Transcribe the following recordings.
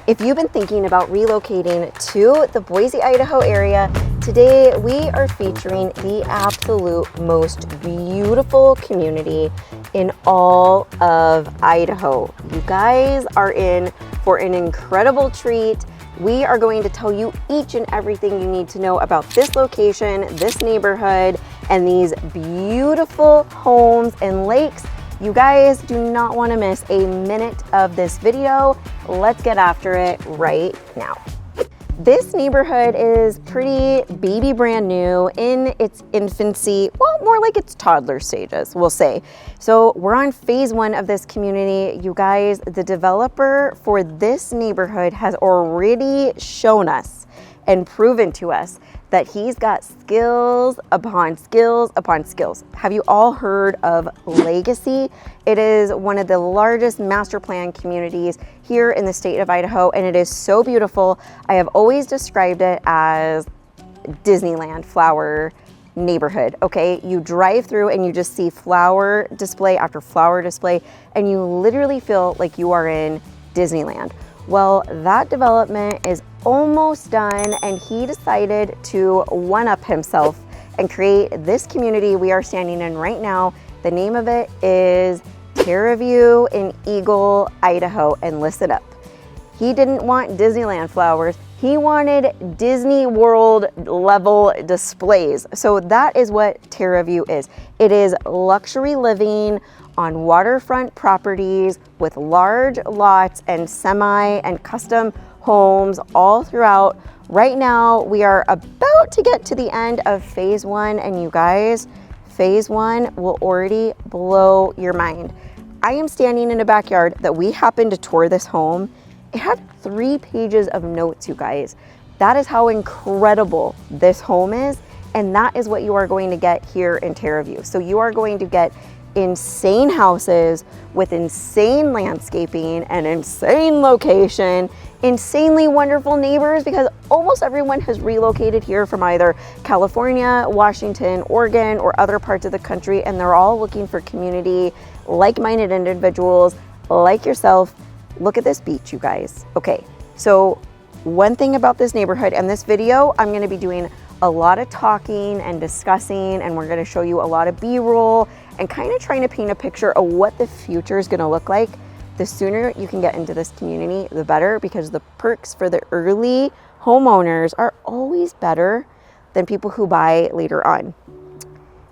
If you've been thinking about relocating to the Boise, Idaho area, today we are featuring the absolute most beautiful community in all of Idaho. You guys are in for an incredible treat. We are going to tell you each and everything you need to know about this location, this neighborhood, and these beautiful homes and lakes. You guys do not want to miss a minute of this video. Let's get after it right now. This neighborhood is pretty baby brand new in its infancy, well, more like its toddler stages, we'll say. So we're on phase 1 of this community. You guys, the developer for this neighborhood has already shown us and proven to us that he's got skills upon skills upon skills. Have you all heard of Legacy? It is one of the largest master plan communities here in the state of Idaho, and it is so beautiful. I have always described it as Disneyland flower neighborhood, okay? You drive through and you just see flower display after flower display, and you literally feel like you are in Disneyland. Well, that development is almost done, and he decided to one-up himself and create this community we are standing in right now. The name of it is Terra in Eagle, Idaho, and listen up. He didn't want Disneyland flowers. He wanted Disney World level displays. So that is what Terra is. It is luxury living on waterfront properties with large lots and semi and custom homes all throughout. Right now, we are about to get to the end of phase 1, and you guys, phase 1 will already blow your mind. I am standing in a backyard that we happened to tour this home. It had 3 pages of notes, you guys. That is how incredible this home is, and that is what you are going to get here in Terra. So you are going to get insane houses with insane landscaping and insane location, insanely wonderful neighbors, because almost everyone has relocated here from either California, Washington, Oregon, or other parts of the country, and they're all looking for community, like-minded individuals like yourself. Look at this beach, you guys. Okay, so one thing about this neighborhood and this video, I'm going to be doing a lot of talking and discussing, and we're going to show you a lot of B-roll and kind of trying to paint a picture of what the future is going to look like. The sooner you can get into this community, the better, because the perks for the early homeowners are always better than people who buy later on.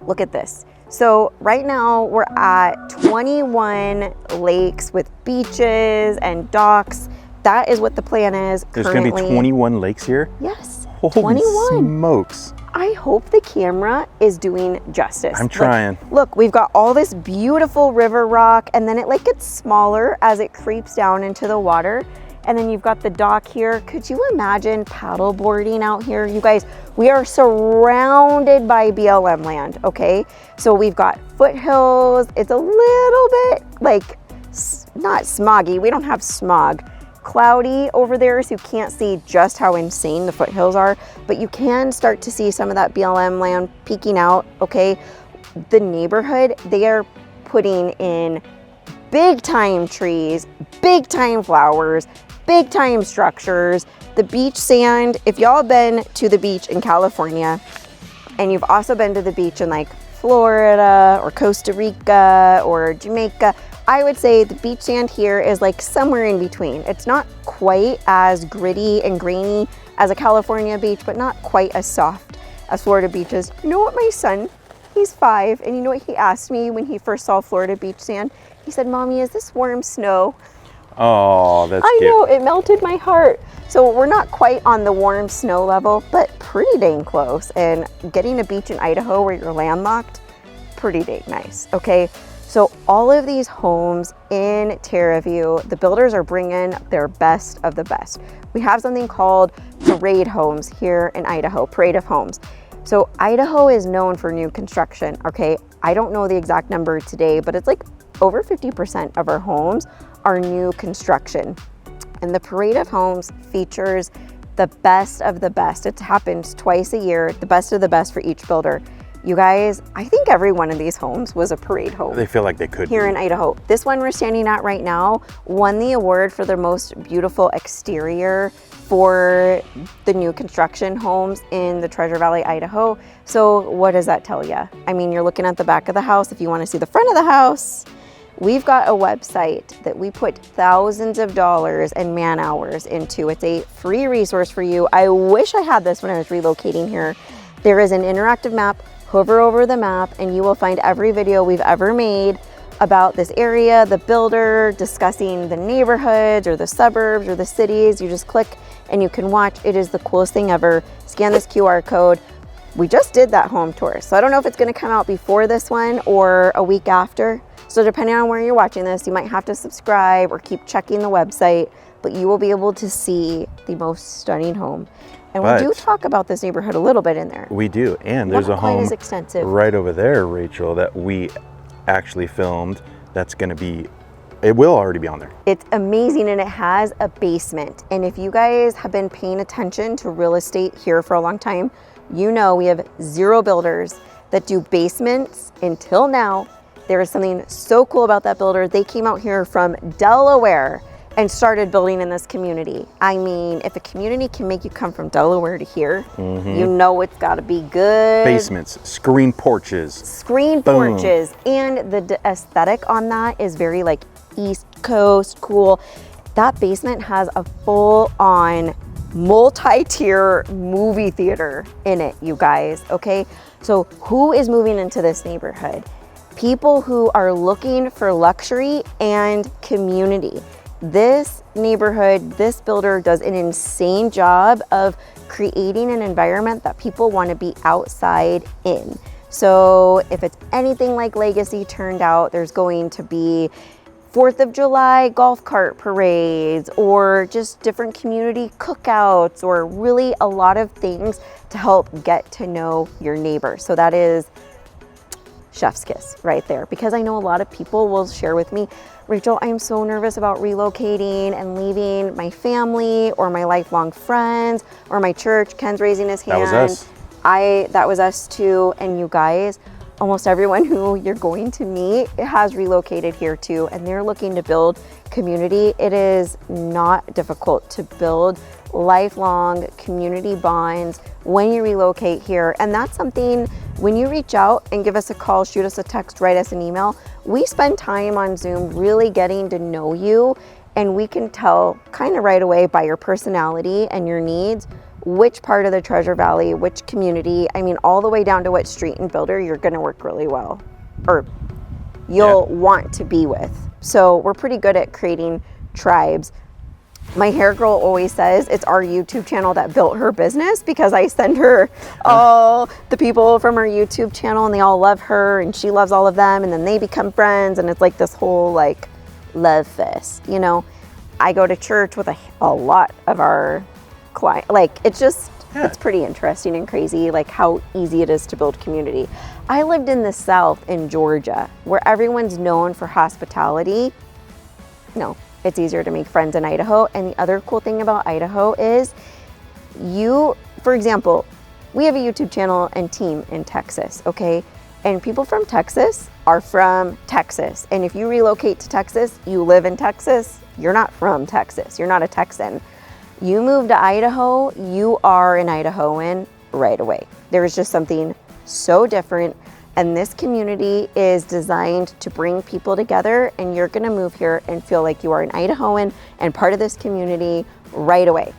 Look at this. So right now we're at 21 lakes with beaches and docks. That is what the plan is. There's going to be 21 lakes here? Yes. Holy 21. smokes. I hope the camera is doing justice. I'm trying. Look, we've got all this beautiful river rock, and then it like gets smaller as it creeps down into the water. And then you've got the dock here. Could you imagine paddle boarding out here? You guys, we are surrounded by BLM land, okay? So we've got foothills. It's a little bit like, not smoggy. We don't have smog. Cloudy over there, so you can't see just how insane the foothills are, but you can start to see some of that BLM land peeking out, okay? The neighborhood, they are putting in big time trees, big time flowers, big time structures. The beach sand, if y'all been to the beach in California, and you've also been to the beach in like Florida or Costa Rica or Jamaica, I would say the beach sand here is like somewhere in between. It's not quite as gritty and grainy as a California beach, but not quite as soft as Florida beaches. You know what, my son, he's 5, and you know what he asked me when he first saw Florida beach sand? He said, "Mommy, is this warm snow?" Oh, that's cute. I know, it melted my heart. So we're not quite on the warm snow level, but pretty dang close. And getting a beach in Idaho where you're landlocked, pretty dang nice, okay? So all of these homes in Terra, the builders are bringing their best of the best. We have something called parade homes here in Idaho, parade of homes. So Idaho is known for new construction, okay? I don't know the exact number today, but it's like over 50% of our homes are new construction. And the parade of homes features the best of the best. It happens twice a year, the best of the best for each builder. You guys, I think every one of these homes was a parade home. They feel like they could Here be. in Idaho. This one we're standing at right now won the award for the most beautiful exterior for the new construction homes in the Treasure Valley, Idaho. So what does that tell you? I mean, you're looking at the back of the house. If you want to see the front of the house, we've got a website that we put thousands of dollars and man hours into. It's a free resource for you. I wish I had this when I was relocating here. There is an interactive map. Hover over the map and you will find every video we've ever made about this area, the builder, discussing the neighborhoods or the suburbs or the cities. You just click and you can watch. It is the coolest thing ever. Scan this QR code. We just did that home tour, so I don't know if it's going to come out before this one or a week after. So depending on where you're watching this, you might have to subscribe or keep checking the website, but you will be able to see the most stunning home. And we do talk about this neighborhood a little bit in there. We do, and there's a home as extensive. right over there, Rachel, that we actually filmed. That's going to be, it will already be on there. It's amazing, and it has a basement. And if you guys have been paying attention to real estate here for a long time, you know we have 0 builders that do basements until now. There is something so cool about that builder. They came out here from Delaware and started building in this community. I mean, if a community can make you come from Delaware to here, you know it's gotta be good. Basements, screen porches. Screen porches. And the aesthetic on that is very like East Coast, cool. That basement has a full-on multi-tier movie theater in it, you guys, okay? So who is moving into this neighborhood? People who are looking for luxury and community. This neighborhood, this builder does an insane job of creating an environment that people want to be outside in. So if it's anything like Legacy turned out, there's going to be 4th of July golf cart parades or just different community cookouts or really a lot of things to help get to know your neighbor. So that is chef's kiss right there, because I know a lot of people will share with me, Rachel, I'm so nervous about relocating and leaving my family or my lifelong friends or my church. Ken's raising his hand. That was us. That was us too. And you guys, almost everyone who you're going to meet has relocated here too, and they're looking to build community. It is not difficult to build lifelong community bonds when you relocate here. And that's something, when you reach out and give us a call, shoot us a text, write us an email, we spend time on Zoom really getting to know you, and we can tell kind of right away by your personality and your needs which part of the Treasure Valley, which community, I mean all the way down to what street and builder you're going to work really well or you'll want to be with. So we're pretty good at creating tribes. My hair girl always says it's our YouTube channel that built her business, because I send her all the people from her YouTube channel and they all love her and she loves all of them, and then they become friends, and it's like this whole like love fest, you know. I go to church with a lot of our clients. Like it's just, it's pretty interesting and crazy like how easy it is to build community. I lived in the South in Georgia where everyone's known for hospitality. No, it's easier to make friends in Idaho. And the other cool thing about Idaho is you, for example, we have a YouTube channel and team in Texas, okay? And people from Texas are from Texas. And if you relocate to Texas, you live in Texas, you're not from Texas, you're not a Texan. You move to Idaho, you are an Idahoan right away. There is just something so different. And this community is designed to bring people together, and you're gonna move here and feel like you are an Idahoan and part of this community right away.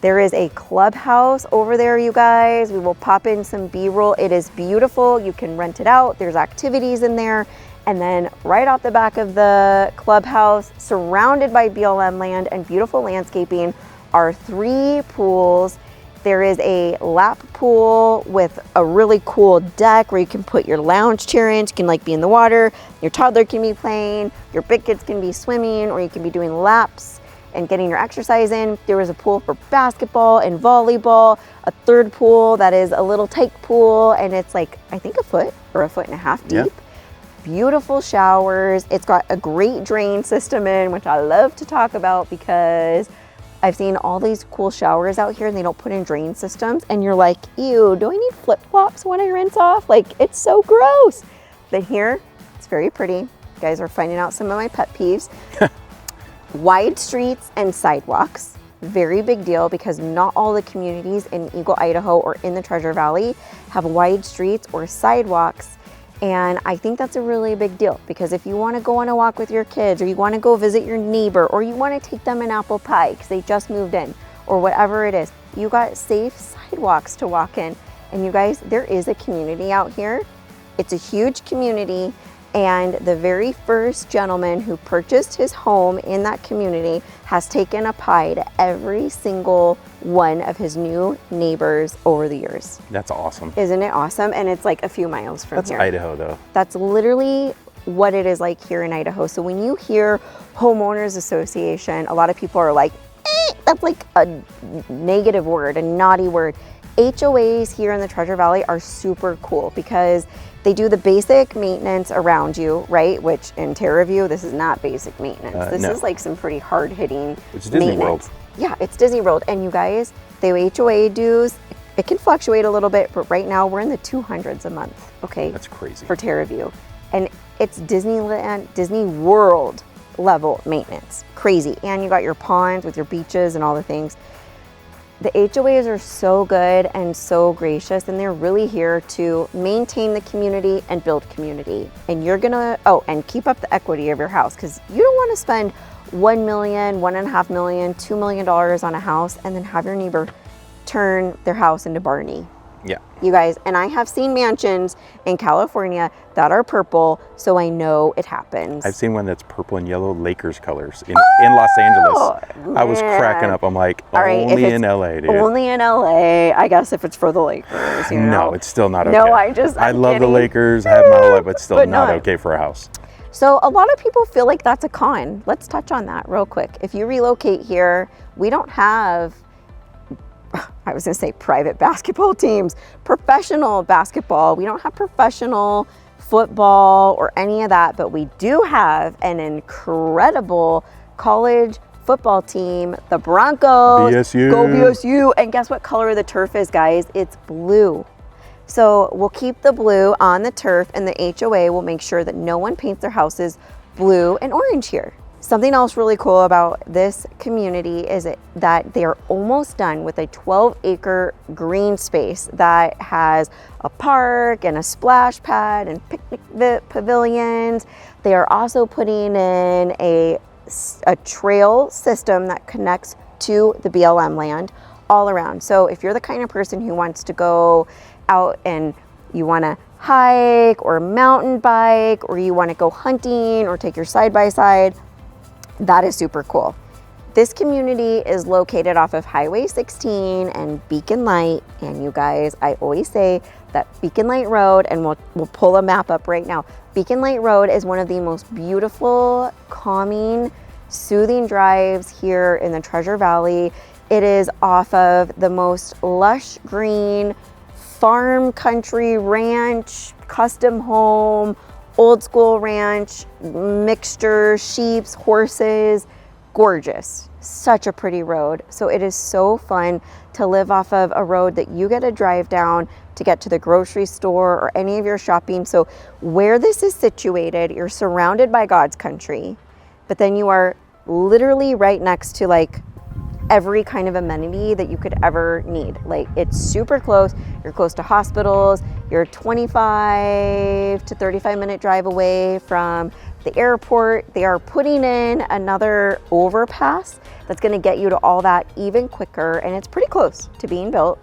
There is a clubhouse over there, you guys. We will pop in some B-roll. It is beautiful. You can rent it out. There's activities in there. And then right off the back of the clubhouse, surrounded by BLM land and beautiful landscaping, are 3 pools. There is a lap pool with a really cool deck where you can put your lounge chair in. You can like be in the water. Your toddler can be playing. Your big kids can be swimming, or you can be doing laps and getting your exercise in. There was a pool for basketball and volleyball, a 3rd pool that is a little tyke pool, and it's like, I think 1 foot or 1.5 feet deep. Beautiful showers. It's got a great drain system in, which I love to talk about because I've seen all these cool showers out here and they don't put in drain systems. And you're like, ew, do I need flip-flops when I rinse off? Like, it's so gross. But here, it's very pretty. You guys are finding out some of my pet peeves. Wide streets and sidewalks. Very big deal because not all the communities in Eagle, Idaho or in the Treasure Valley have wide streets or sidewalks. And I think that's a really big deal because if you want to go on a walk with your kids or you want to go visit your neighbor or you want to take them an apple pie because they just moved in or whatever it is, you got safe sidewalks to walk in. And you guys, there is a community out here. It's a huge community. And the very first gentleman who purchased his home in that community has taken a pie to every single one of his new neighbors over the years. That's awesome. Isn't it awesome? And it's like a few miles from here. That's Idaho though. That's literally what it is like here in Idaho. So when you hear homeowners association, a lot of people are like, that's like a negative word, a naughty word. HOAs here in the Treasure Valley are super cool because they do the basic maintenance around you, right? Which in Terra view, this is not basic maintenance. This is like some pretty hard-hitting It's Disney World. Yeah, it's Disney World. And you guys, the HOA dues, it can fluctuate a little bit, but right now we're in the 200s a month, okay? That's crazy. For Terra view. And it's Disneyland, Disney World level maintenance. Crazy. And you got your ponds with your beaches and all the things. The HOAs are so good and so gracious, and they're really here to maintain the community and build community. And you're gonna, and keep up the equity of your house because you don't want to spend $1 million, $1.5 million, $2 million on a house and then have your neighbor turn their house into Barney. Yeah. You guys, and I have seen mansions in California that are purple, so I know it happens. I've seen one that's purple and yellow Lakers colors in Los Angeles. I was cracking up. I'm like, only in LA, dude. Only in LA. I guess if it's for the Lakers, you know? No, it's still not okay. No, I love the Lakers. I have my whole life, but still not okay for a house. So a lot of people feel like that's a con. Let's touch on that real quick. If you relocate here, we don't have, I was gonna say private basketball teams, professional basketball. We don't have professional football or any of that, but we do have an incredible college football team, the Broncos. BSU. Go BSU. And guess what color the turf is, guys? It's blue. So we'll keep the blue on the turf, and the HOA will make sure that no one paints their houses blue and orange here. Something else really cool about this community is that they are almost done with a 12-acre green space that has a park and a splash pad and picnic pavilions. They are also putting in a trail system that connects to the BLM land all around. So if you're the kind of person who wants to go out and you want to hike or mountain bike, or you want to go hunting or take your side-by-side, that is super cool. This community is located off of Highway 16 and Beacon Light. And you guys, I always say that Beacon Light Road, and we'll pull a map up right now. Beacon Light Road is one of the most beautiful, calming, soothing drives here in the Treasure Valley. It is off of the most lush green farm country ranch, custom home, old school ranch, mixture, sheep, horses, gorgeous. Such a pretty road. So it is so fun to live off of a road that you get to drive down to get to the grocery store or any of your shopping. So where this is situated, you're surrounded by God's country, but then you are literally right next to like every kind of amenity that you could ever need. Like, it's super close. You're close to hospitals. You're 25 to 35 minute drive away from the airport. They are putting in another overpass that's going to get you to all that even quicker, and it's pretty close to being built.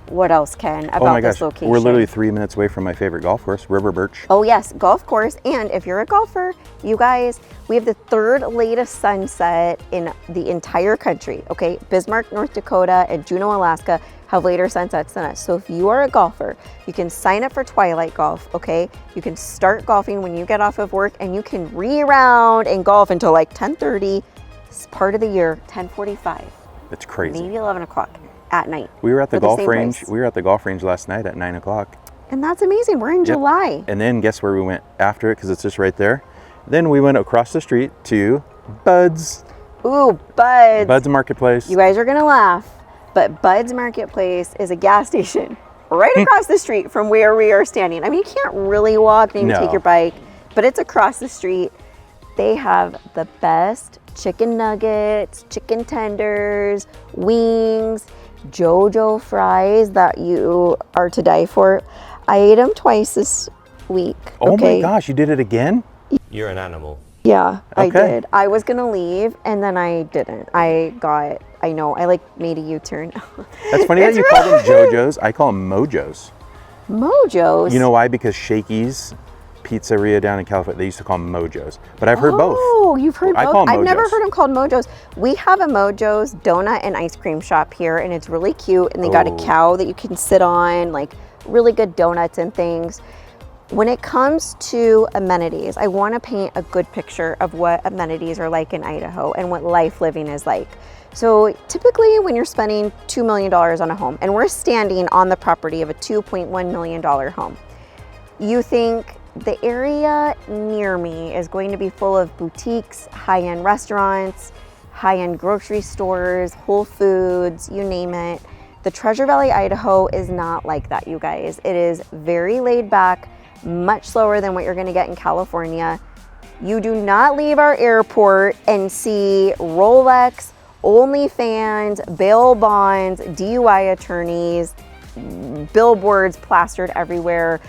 What else, Ken, about this location? We're literally 3 minutes away from my favorite golf course, River Birch. Oh yes, golf course. And if you're a golfer, you guys, we have the third latest sunset in the entire country, okay? Bismarck, North Dakota, and Juneau, Alaska have later sunsets than us. So if you are a golfer, you can sign up for Twilight Golf, okay? You can start golfing when you get off of work, and you can re-round and golf until like 10:30. It's part of the year, 10:45. It's crazy. Maybe 11 o'clock at night. We were at the golf range. Price. We were at the golf range last night at 9 o'clock. And that's amazing. We're in July. And then guess where we went after it, because it's just right there. Then we went across the street to Bud's. Ooh, Bud's. Bud's Marketplace. You guys are gonna laugh, but Bud's Marketplace is a gas station right across the street from where we are standing. I mean, you can't really walk, maybe take your bike, but it's across the street. They have the best chicken nuggets, chicken tenders, wings, JoJo fries that you are to die for. I ate them twice this week. Oh my gosh, you did it again? You're an animal. Yeah, I did. I was gonna leave and then I didn't. I like made a U-turn. That's funny that you call them JoJo's. I call them Mojos. Mojos? You know why? Because Shakey's Pizzeria down in California, they used to call them Mojos. But I've heard both. Oh, you've heard both? I call them Mojos. I've never heard them called Mojos. We have a Mojos donut and ice cream shop here, and it's really cute. And they got a cow that you can sit on, like really good donuts and things. When it comes to amenities, I want to paint a good picture of what amenities are like in Idaho and what life living is like. So typically when you're spending $2 million on a home, and we're standing on the property of a $2.1 million home, you think the area near me is going to be full of boutiques, high-end restaurants, high-end grocery stores, Whole Foods, you name it. The Treasure Valley, Idaho is not like that, you guys. It is very laid back, much slower than what you're gonna get in California. You do not leave our airport and see Rolex, OnlyFans, bail bonds, DUI attorneys, billboards plastered everywhere.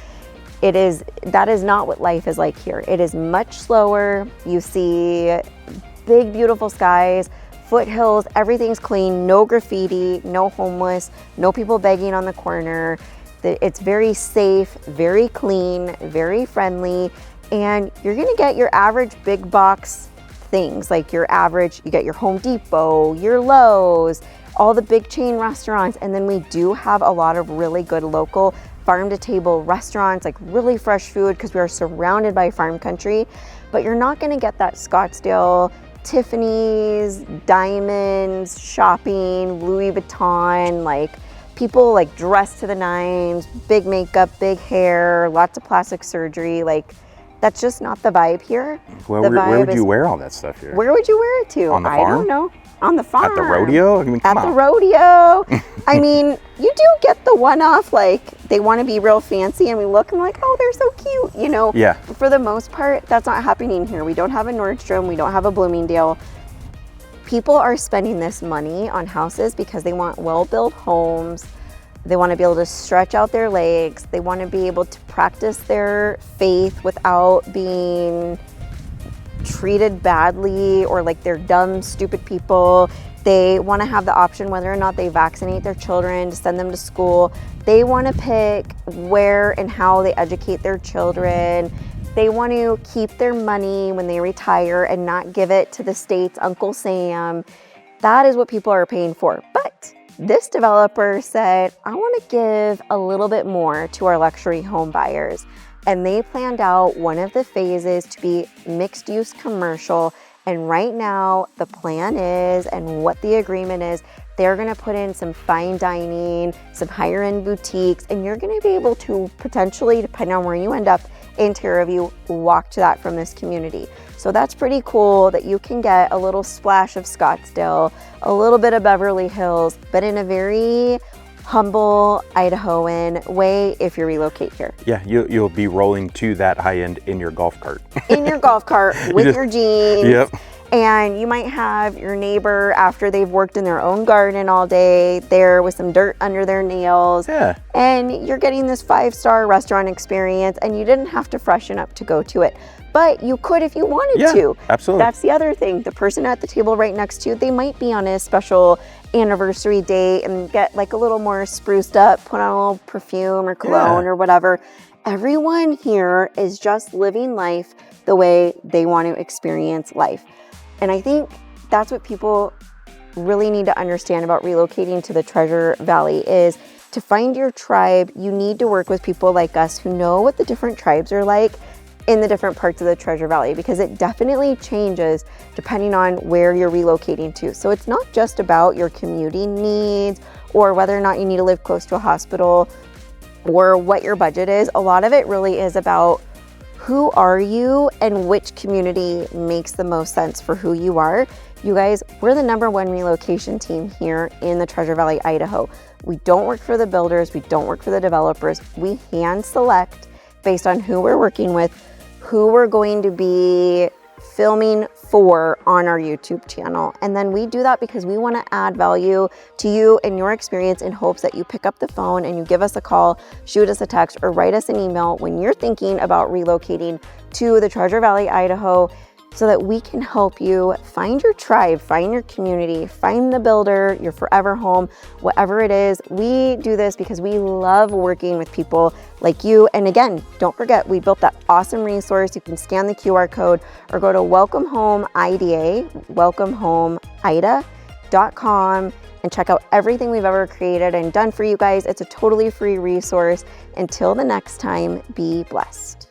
That is not what life is like here. It is much slower. You see big, beautiful skies, foothills, everything's clean, no graffiti, no homeless, no people begging on the corner. It's very safe, very clean, very friendly, and you're gonna get your average big box things, like you get your Home Depot, your Lowe's, all the big chain restaurants, and then we do have a lot of really good local farm to table restaurants, like really fresh food, because we are surrounded by farm country. But you're not gonna get that Scottsdale, Tiffany's, diamonds, shopping, Louis Vuitton, like people like dressed to the nines, big makeup, big hair, lots of plastic surgery. Like that's just not the vibe here. Well, where would you wear all that stuff here? Where would you wear it to? On the farm? I don't know. On the farm. At the rodeo? I mean, come on. At the rodeo. I mean, you do get the one-off, like they want to be real fancy and we look and like, oh, they're so cute, you know? Yeah. But for the most part, that's not happening here. We don't have a Nordstrom. We don't have a Bloomingdale. People are spending this money on houses because they want well-built homes. They want to be able to stretch out their legs. They want to be able to practice their faith without being treated badly or like they're dumb, stupid people. They want to have the option whether or not they vaccinate their children to send them to school. They want to pick where and how they educate their children. They want to keep their money when they retire and not give it to the state's Uncle Sam. That is what people are paying for. But this developer said, I want to give a little bit more to our luxury home buyers. And they planned out one of the phases to be mixed use commercial. And right now the plan is, and what the agreement is, they're gonna put in some fine dining, some higher end boutiques, and you're gonna be able to potentially, depending on where you end up in Terra, walk to that from this community. So that's pretty cool that you can get a little splash of Scottsdale, a little bit of Beverly Hills, but in a very humble Idahoan way if you relocate here. Yeah, you'll be rolling to that high end in your golf cart. In your golf cart with your jeans. Yep. And you might have your neighbor, after they've worked in their own garden all day, there with some dirt under their nails. Yeah. And you're getting this 5-star restaurant experience, and you didn't have to freshen up to go to it. But you could if you wanted to. Absolutely. That's the other thing. The person at the table right next to you, they might be on a special anniversary date and get like a little more spruced up, put on a little perfume or cologne or whatever. Everyone here is just living life the way they want to experience life. And I think that's what people really need to understand about relocating to the Treasure Valley is to find your tribe, you need to work with people like us who know what the different tribes are like in the different parts of the Treasure Valley, because it definitely changes depending on where you're relocating to. So it's not just about your commuting needs or whether or not you need to live close to a hospital or what your budget is. A lot of it really is about who are you and which community makes the most sense for who you are. You guys, we're the #1 relocation team here in the Treasure Valley, Idaho. We don't work for the builders, we don't work for the developers. We hand select based on who we're working with, who we're going to be filming for on our YouTube channel. And then we do that because we want to add value to you and your experience in hopes that you pick up the phone and you give us a call, shoot us a text, or write us an email when you're thinking about relocating to the Treasure Valley, Idaho, so that we can help you find your tribe, find your community, find the builder, your forever home, whatever it is. We do this because we love working with people like you. And again, don't forget, we built that awesome resource. You can scan the QR code or go to welcomehomeida.com and check out everything we've ever created and done for you guys. It's a totally free resource. Until the next time, be blessed.